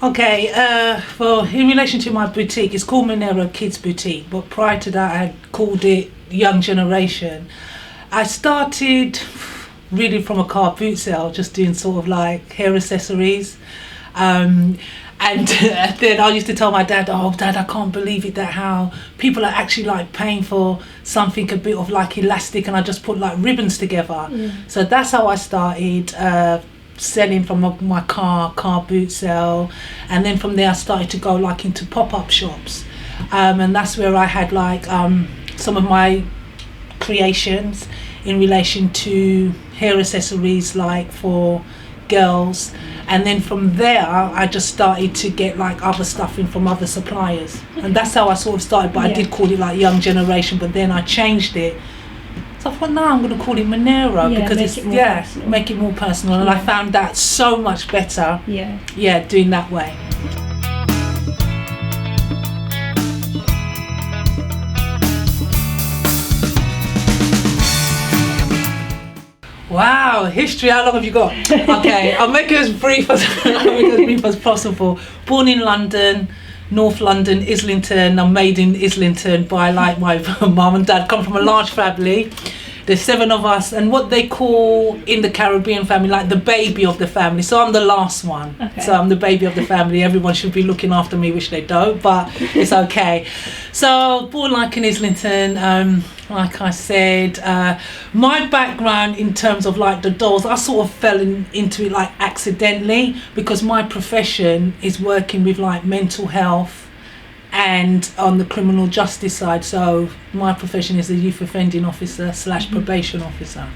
Okay, well, in relation to my boutique, it's called Monero Kids Boutique, but prior to that I had called it Young Generation. I started really from a car boot sale, just doing sort of like hair accessories. And then I used to tell my dad, oh Dad, I can't believe it that how people are actually like paying for something a bit of like elastic, and I just put like ribbons together. So that's how I started selling from my car boot sale, and then from there I started to go like into pop-up shops, and that's where I had like some of my creations in relation to hair accessories like for girls, and then from there I just started to get like other stuff in from other suppliers, and that's how I sort of started. But I did call it like Young Generation, but then I changed it. So I thought, no, I'm going to call it Monero because it's make it more personal, and I found that so much better. Doing that way. Wow, history, how long have you got? Okay, I'll make it as brief as possible. Born in London, North London, Islington. I'm made in Islington by like my mum and dad. Come from a large family. There's 7 of us, and what they call in the Caribbean family like the baby of the family. So I'm the last one. So I'm the baby of the family. Everyone should be looking after me, which they don't, but it's okay. So born like in Islington, like I said, my background in terms of like the dolls, I sort of fell into it like accidentally, because my profession is working with like mental health and on the criminal justice side. So my profession is a youth offending officer / probation officer.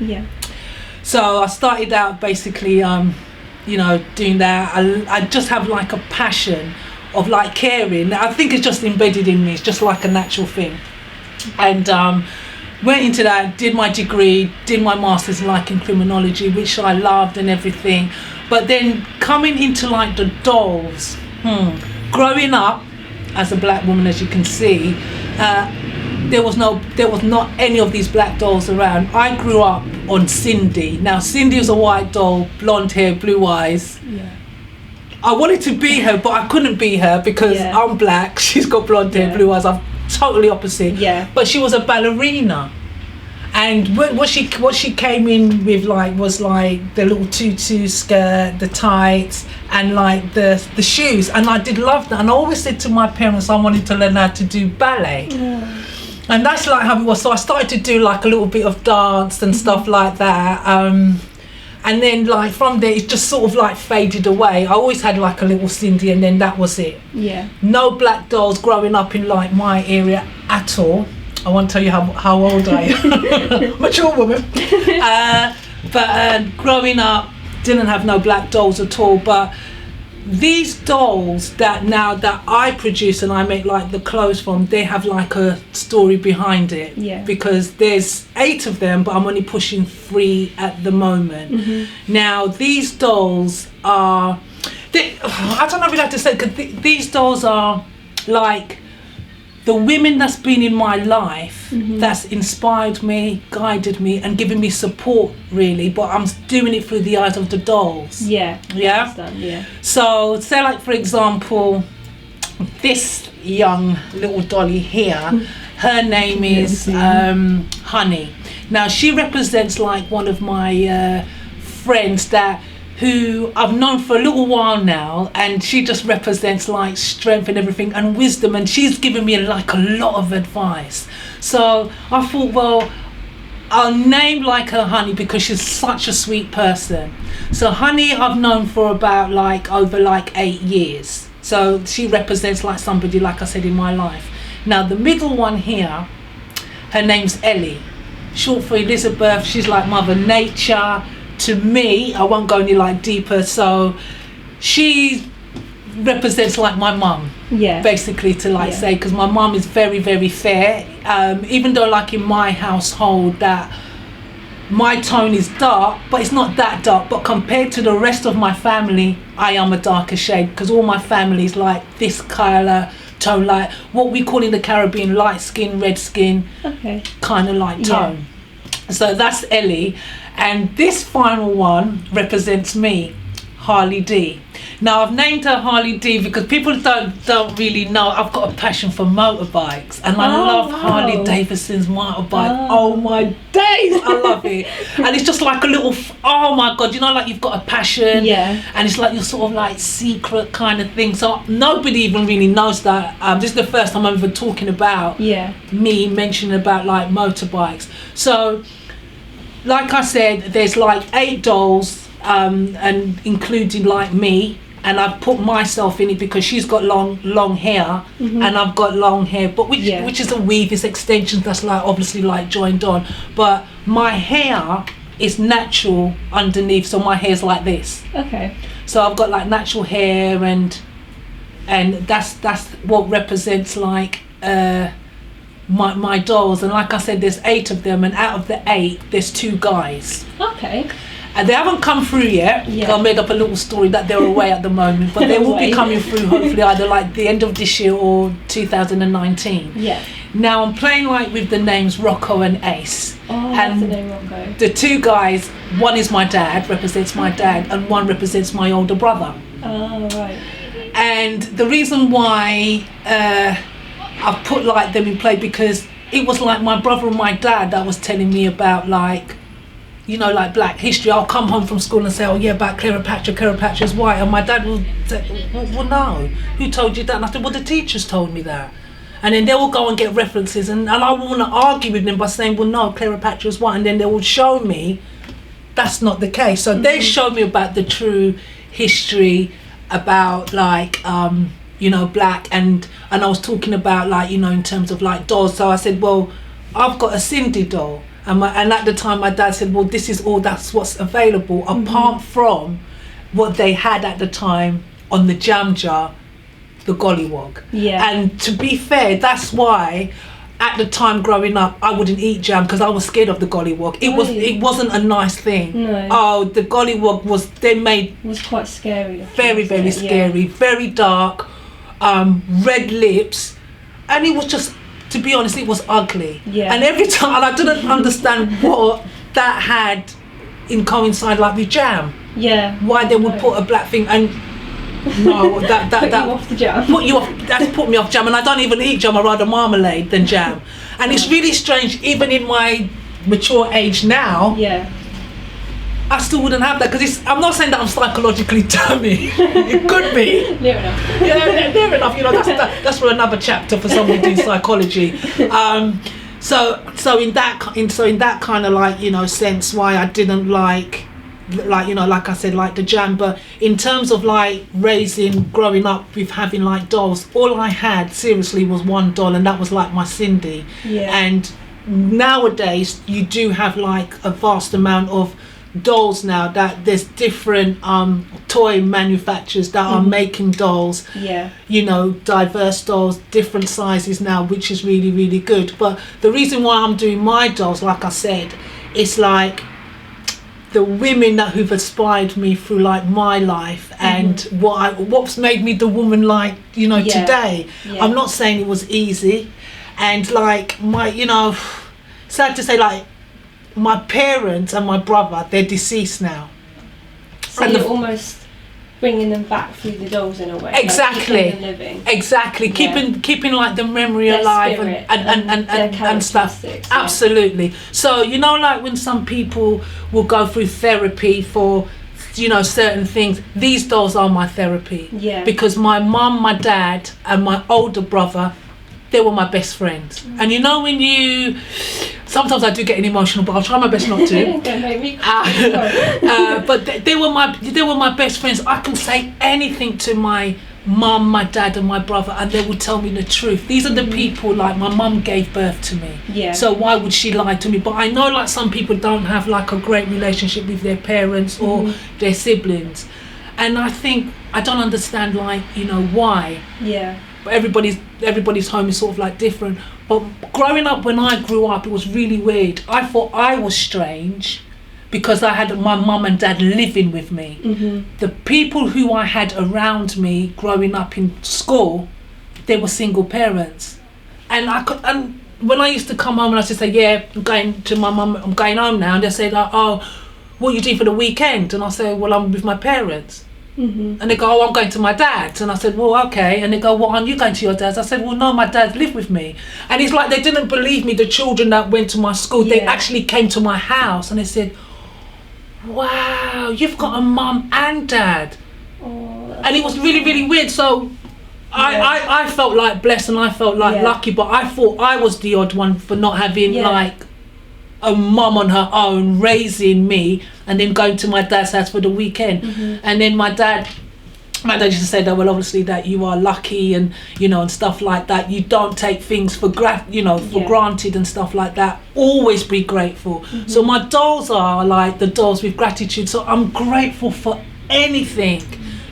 So I started out basically doing that. I just have like a passion of like caring. I think it's just embedded in me. It's just like a natural thing. And went into that, did my degree, did my master's in criminology, which I loved and everything. But then coming into like the dolls, growing up as a black woman, as you can see, there was not any of these black dolls around. I grew up on Cindy. Now Cindy was a white doll, blonde hair, blue eyes. I wanted to be her, but I couldn't be her because I'm black, she's got blonde hair, blue eyes. I'm totally opposite. But she was a ballerina, and what she came in with was like the little tutu skirt, the tights, and like the shoes, and I did love that. And I always said to my parents I wanted to learn how to do ballet. And that's like how it was. So I started to do like a little bit of dance and stuff like that, and then like from there it just sort of like faded away. I always had like a little Cindy, and then that was it. No black dolls growing up in like my area at all. I won't tell you how old I am. Mature woman. But growing up, didn't have no black dolls at all. But these dolls that I produce and I make like the clothes from, they have like a story behind it. Because there's 8 of them, but I'm only pushing 3 at the moment. Now these dolls are, I don't know if you'd have to say, because these dolls are like the women that's been in my life, that's inspired me, guided me, and given me support, really. But I'm doing it through the eyes of the dolls. So say like, for example, this young little dolly here, her name is Honey. Now she represents like one of my friends who I've known for a little while now, and she just represents like strength and everything and wisdom, and she's given me like a lot of advice. So I thought, well, I'll name like her Honey because she's such a sweet person. So Honey I've known for about over 8 years. So she represents like somebody, like I said, in my life. Now the middle one here, her name's Ellie, short for Elizabeth. She's like Mother Nature to me. I won't go any like deeper. So she represents like my mum, basically, to say, because my mum is very, very fair, even though like in my household that my tone is dark, but it's not that dark, but compared to the rest of my family I am a darker shade, because all my family is like this colour tone, like what we call in the Caribbean light skin, red skin, kind of like tone. So that's Ellie. And this final one represents me, Harley D. Now I've named her Harley D because people don't really know I've got a passion for motorbikes, and I love Harley Davidson's motorbike. Oh my days, I love it. And it's just like a little, oh my God, you know, like you've got a passion, and it's like your sort of like secret kind of thing. So nobody even really knows that. This is the first time I'm even talking about me mentioning about like motorbikes. So like I said, there's like 8 dolls, and including like me, and I've put myself in it because she's got long hair, and I've got long hair, but which is a weave, it's extensions that's like obviously like joined on, but my hair is natural underneath, so my hair's like this. Okay. So I've got like natural hair, and that's what represents like my dolls. And like I said, there's 8 of them, and out of the 8 there's 2 guys. Okay. And they haven't come through yet. I made up a little story that they're away at the moment, but they will be coming through hopefully either like the end of this year or 2019. Now I'm playing like with the names Rocco and Ace. And the name Rocco. The 2 guys, one is my dad, represents my dad, and one represents my older brother. Right. And the reason why I've put like them in play, because it was like my brother and my dad that was telling me about like, you know, like black history. I'll come home from school and say, oh yeah, about Cleopatra's white, and my dad will say, well no, who told you that? And I said, well, the teachers told me that. And then they will go and get references, and I want to argue with them by saying, well no, Cleopatra's white, and then they will show me that's not the case. So they showed me about the true history about like you know, black, and I was talking about like, you know, in terms of like dolls. So I said, well, I've got a Cindy doll. And at the time my dad said, well, this is all that's what's available, apart from what they had at the time on the jam jar, the gollywog. And to be fair, that's why at the time growing up I wouldn't eat jam, because I was scared of the gollywog. It wasn't a nice thing. The gollywog was quite scary. Very scary, very dark, red lips, and it was just, to be honest, it was ugly. And every time, and I didn't understand what that had in coincide like with jam. Why they would put a black thing, and no, that put you off the jam. That's put me off jam, and I don't even eat jam. I rather marmalade than jam. And it's really strange, even in my mature age now. I still wouldn't have that, because I'm not saying that I'm psychologically dummy. It could be. Near enough. Near enough. You know, that's for another chapter for someone doing psychology. So in that kind of like, you know, sense, why I didn't like, you know, like I said, like the jam. But in terms of like growing up with having like dolls, all I had seriously was 1 doll, and that was like my Cindy. And nowadays you do have like a vast amount of dolls now, that there's different toy manufacturers that are making dolls, you know, diverse dolls, different sizes now, which is really, really good. But the reason why I'm doing my dolls, like I said, it's like the women who've inspired me through like my life, and what's made me the woman like, you know, today. I'm not saying it was easy, and like my, you know, sad to say, like my parents and my brother, they're deceased now. So you're almost bringing them back through the dolls in a way. Exactly. Like keeping them living. Exactly. Keeping like the memory their alive and stuff. Absolutely. So, you know, like when some people will go through therapy for, you know, certain things, these dolls are my therapy. Because my mum, my dad and my older brother, they were my best friends. And you know, when sometimes I do get emotional, but I'll try my best not to. Don't make me cry. But they were my best friends. I can say anything to my mum, my dad and my brother, and they will tell me the truth. These are the people, like my mum gave birth to me. So why would she lie to me? But I know like some people don't have like a great relationship with their parents or their siblings. And I think, I don't understand, like, you know, why. But everybody's home is sort of like different. But growing up, when I grew up, it was really weird. I thought I was strange because I had my mum and dad living with me. The people who I had around me growing up in school, they were single parents. And when I used to come home and I used to say, yeah, I'm going to my mum, I'm going home now, and they say like, oh, what are you doing for the weekend? And I say, well, I'm with my parents. And they go, oh, I'm going to my dad's. And I said, well, okay. And they go, well, aren't you going to your dad's? I said, well, no, my dad lived with me. And it's like they didn't believe me, the children that went to my school. They actually came to my house and they said, wow, you've got a mum and dad. And it was really, really weird. So I felt like blessed and I felt like lucky, but I thought I was the odd one for not having like a mum on her own raising me and then going to my dad's house for the weekend. And then my dad used to say that, well, obviously that you are lucky and, you know, and stuff like that. You don't take things for granted and stuff like that. Always be grateful. So my dolls are like the dolls with gratitude. So I'm grateful for anything.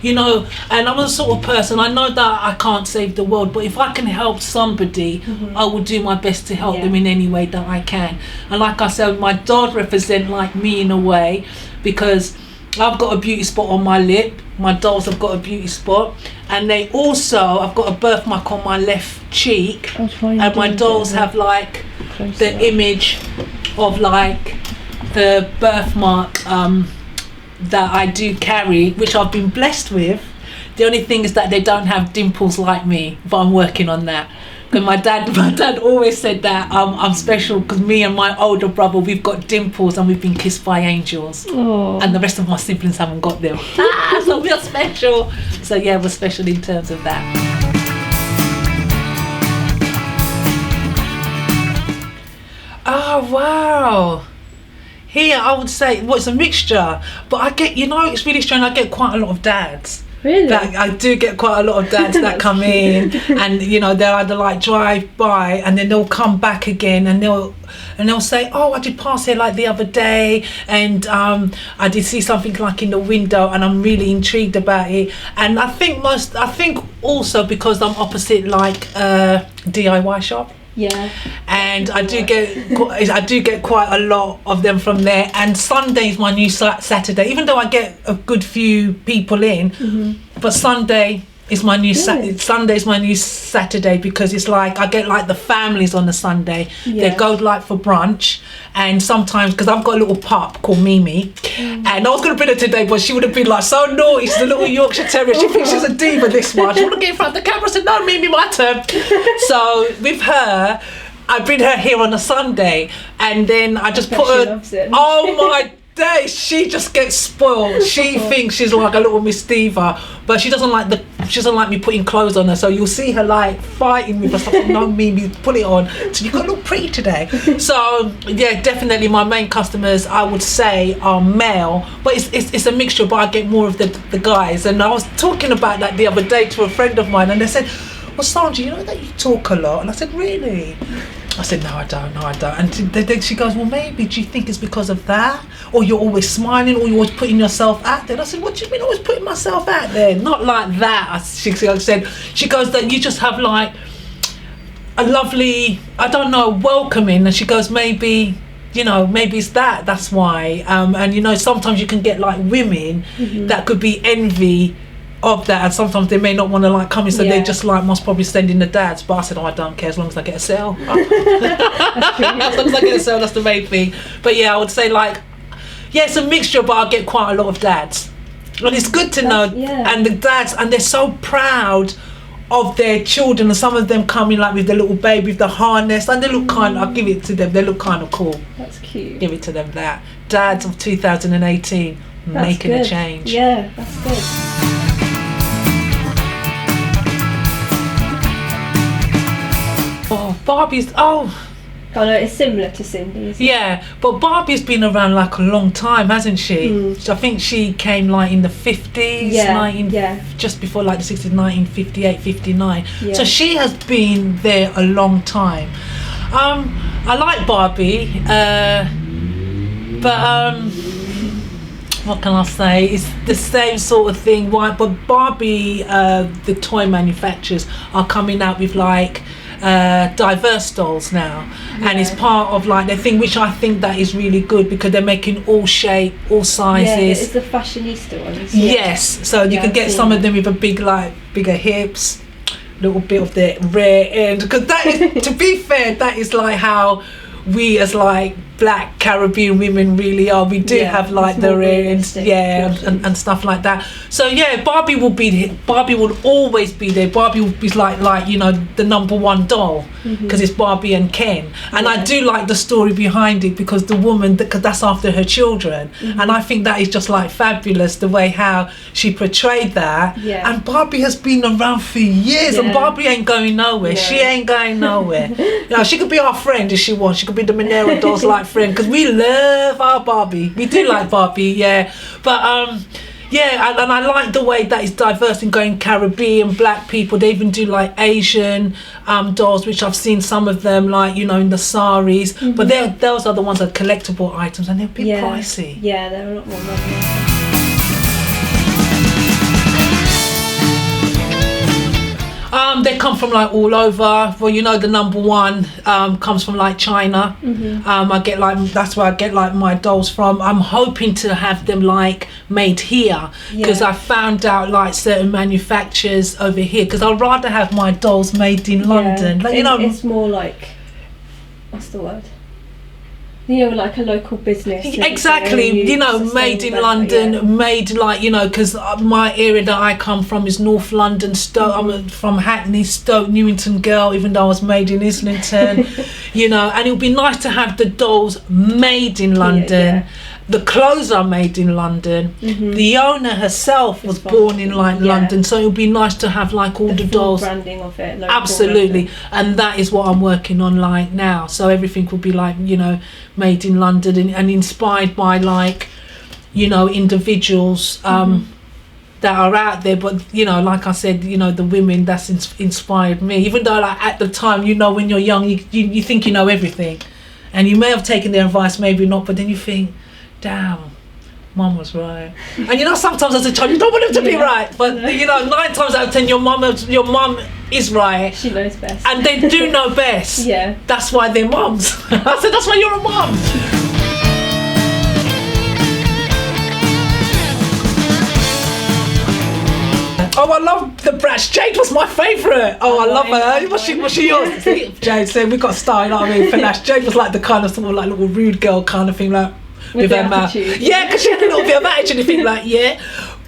You know, and I'm a sort of person, I know that I can't save the world, but if I can help somebody, I will do my best to help them in any way that I can. And like I said, my dolls represent like me in a way, because I've got a beauty spot on my lip, my dolls have got a beauty spot, and they also, I've got a birthmark on my left cheek, and my dolls have like the image of like the birthmark that I do carry, which I've been blessed with. The only thing is that they don't have dimples like me, but I'm working on that. Because my dad always said that I'm special because me and my older brother, we've got dimples and we've been kissed by angels. And the rest of my siblings haven't got them. So we are special. So yeah, we're special in terms of that. Oh wow. Here I would say, well, it's a mixture, but I get, you know, it's really strange, I get quite a lot of dads. Really? I do get quite a lot of dads that come in and, you know, they'll either like drive by and then they'll come back again and they'll say, oh, I did pass here like the other day and I did see something like in the window and I'm really intrigued about it. And I think also because I'm opposite like a DIY shop. Yeah. And I do get quite a lot of them from there. And Sunday's my new Saturday, even though I get a good few people in, but Sunday is my new Sunday's my new Saturday, because it's like I get like the families on the Sunday. They go like for brunch, and sometimes because I've got a little pup called Mimi, and I was going to bring her today, but she would have been like so naughty. She's a little Yorkshire Terrier. She thinks she's a diva. This one, she want to get in front of the camera. I said, no, Mimi, my turn. So with her, I bring her here on a Sunday, and then I just put her. Loves it. Oh my day, she just gets spoiled. She thinks she's like a little Miss Diva, but she doesn't like me putting clothes on her. So you'll see her like fighting me for something. No, Mimi, put it on. So you got to look pretty today. So yeah, definitely my main customers, I would say, are male, but it's a mixture. But I get more of the guys. And I was talking about that the other day to a friend of mine, and they said, well, Sandra, you know that you talk a lot. And I said, really? I said, no, I don't. And then she goes, well, maybe do you think it's because of that? Or you're always smiling, or you're always putting yourself out there? And I said, what do you mean always putting myself out there? Not like that. She said, she goes, that you just have like a lovely, I don't know, welcoming. And she goes, maybe, you know, maybe it's that's why. And you know, sometimes you can get like women that could be envy of that, and sometimes they may not want to like come in, so they just like most probably send in the dads. But I said, oh, I don't care as long as I get a sale. As long as I get a sale, that's the main thing. But yeah, I would say like, yeah, it's a mixture, but I get quite a lot of dads, and it's good to know. And the dads, and they're so proud of their children, and some of them come in like with the little baby with the harness, and they look kind of, I'll give it to them, they look kind of cool. That's cute. Give it to them. That dads of 2018 making a change. Yeah, that's good. Oh, Barbie's, oh no, it's similar to Cindy, isn't it? Yeah, but Barbie's been around like a long time, hasn't she? So I think she came like in the 50s, just before like the 60s, 1958, 59. So she has been there a long time. I like Barbie, but what can I say? It's the same sort of thing. Why? But Barbie, the toy manufacturers are coming out with like diverse dolls now, and it's part of like their thing, which I think that is really good, because they're making all shape, all sizes. It's the fashionista ones. Yes, so you can get some of them with a bigger hips, little bit of the rear end, because that is, to be fair, that is like how we as like Black Caribbean women really are. We do have like the earrings, and stuff like that. So yeah, Barbie will always be there. Barbie will be like you know, the number one doll, because it's Barbie and Ken. And I do like the story behind it, because the woman, because that's after her children, and I think that is just like fabulous, the way how she portrayed that. And Barbie has been around for years, and Barbie ain't going nowhere. She ain't going nowhere. You know, she could be our friend if she wants. She could be the Monero dolls like friend, because we love our Barbie. We do like Barbie, but and I like the way that it's diverse in going Caribbean, Black people. They even do like Asian dolls, which I've seen some of them, like, you know, in the saris, but those are the ones that are collectible items, and they're a bit pricey. They're a lot more money. They come from like all over. Well, you know, the number one comes from like China. I get like, that's where I get like my dolls from. I'm hoping to have them like made here, because I found out like certain manufacturers over here, because I'd rather have my dolls made in London. Like, you know, it's more like, what's the word? You know, like a local business. Exactly, you know, made in London, made like, you know, because my area that I come from is North London, Stoke. I'm from Hackney, Stoke, Newington girl, even though I was made in Islington, you know, and it would be nice to have the dolls made in London. The clothes are made in London. The owner herself was born in like London, so it would be nice to have like all the dolls. Branding of it. Absolutely, and that is what I'm working on like now. So everything will be like, you know, made in London, and inspired by like, you know, individuals that are out there. But you know, like I said, you know, the women that's inspired me. Even though like at the time, you know, when you're young, you think you know everything, and you may have taken their advice, maybe not, but then you think, damn, Mum was right. And you know, sometimes as a child you don't want them to be right, but you know, 9 times out of 10 your mum is right. She knows best, and they do know best. That's why they're mums. I said, that's why you're a mum. Oh, I love the Bratz. Jade was my favourite. Oh, I love her. Was she yours? Jade said we got style, you know what I mean? Finesse. Jade was like the kind of sort of like little rude girl kind of thing, like with her mouth. Yeah, because she had a little bit of attitude. You think like,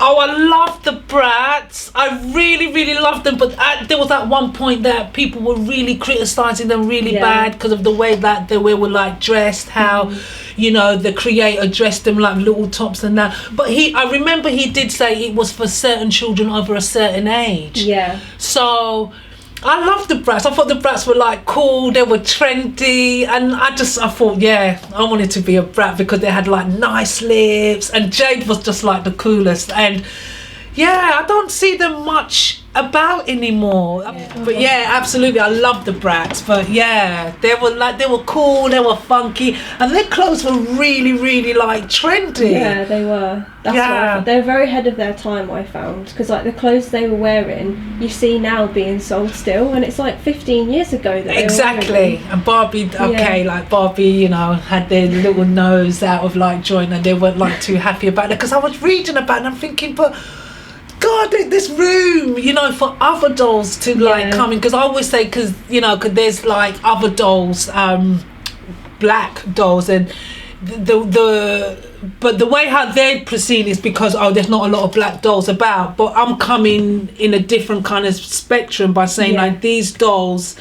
oh, I love the Bratz. I really, really loved them. But there was at one point that people were really criticising them really bad, because of the way that they were like dressed, how, you know, the creator dressed them like little tops and that. But I remember he did say it was for certain children over a certain age. So I loved the Bratz. I thought the Bratz were like cool, they were trendy, and I thought, I wanted to be a Brat, because they had like nice lips, and Jade was just like the coolest. And I don't see them much about anymore. But absolutely, I love the Bratz. But they were cool, they were funky, and their clothes were really, really like trendy. They were. That's why they were very ahead of their time, I found, because like the clothes they were wearing, you see now being sold still, and it's like 15 years ago that exactly. And Barbie, like Barbie, you know, had their little nose out of like joint, and they weren't like too happy about it, because I was reading about it and I'm thinking, but God, this room, you know, for other dolls to like come in, because I always say, because you know, because there's like other dolls, Black dolls, and but the way how they proceed is because there's not a lot of Black dolls about, but I'm coming in a different kind of spectrum by saying like these dolls,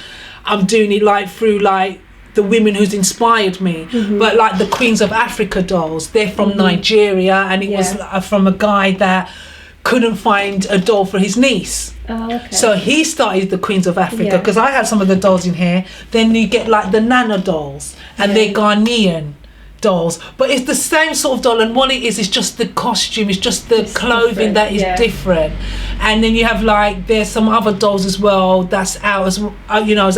I'm doing it like through like the women who's inspired me. But like the Queens of Africa dolls, they're from Nigeria, and it was from a guy that couldn't find a doll for his niece. So he started the Queens of Africa, because I have some of the dolls in here. Then you get like the Nana dolls, and they're Ghanaian dolls, but it's the same sort of doll, and what it is just the costume, it's just the clothing that is different. And then you have like, there's some other dolls as well that's out as you know,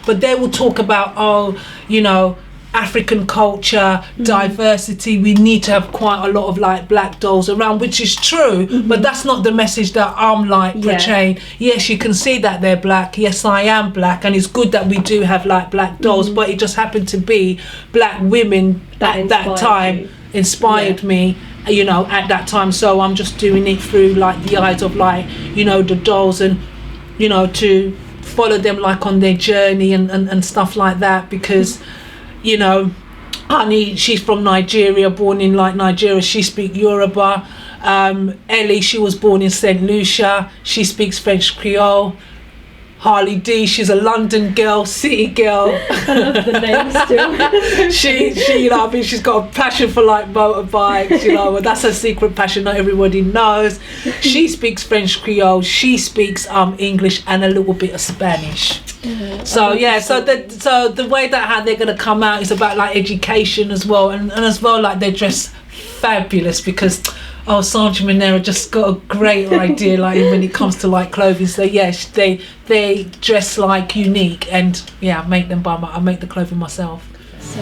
but they will talk about you know, African culture, diversity, we need to have quite a lot of like Black dolls around, which is true, but that's not the message that I'm like portraying. Yes, you can see that they're Black, yes I am Black, and it's good that we do have like Black dolls, but it just happened to be Black women at that time inspired me, you know, at that time. So I'm just doing it through like the eyes of like, you know, the dolls, and you know, to follow them like on their journey and stuff like that, because you know, Honey, she's from Nigeria, born in like Nigeria. She speaks Yoruba. Ellie, she was born in St. Lucia. She speaks French Creole. Harley D, she's a London girl, city girl. I love the name still. she, you know what I mean, she's got a passion for like motorbikes, you know, that's her secret passion, not everybody knows. She speaks French Creole, she speaks English and a little bit of Spanish. So yeah, so the way that how they're gonna come out is about like education as well, and as well like they're dressed fabulous because Sandra Monero just got a great idea like when it comes to like clothing. So yes, they dress like unique, and yeah, I make the clothing myself. So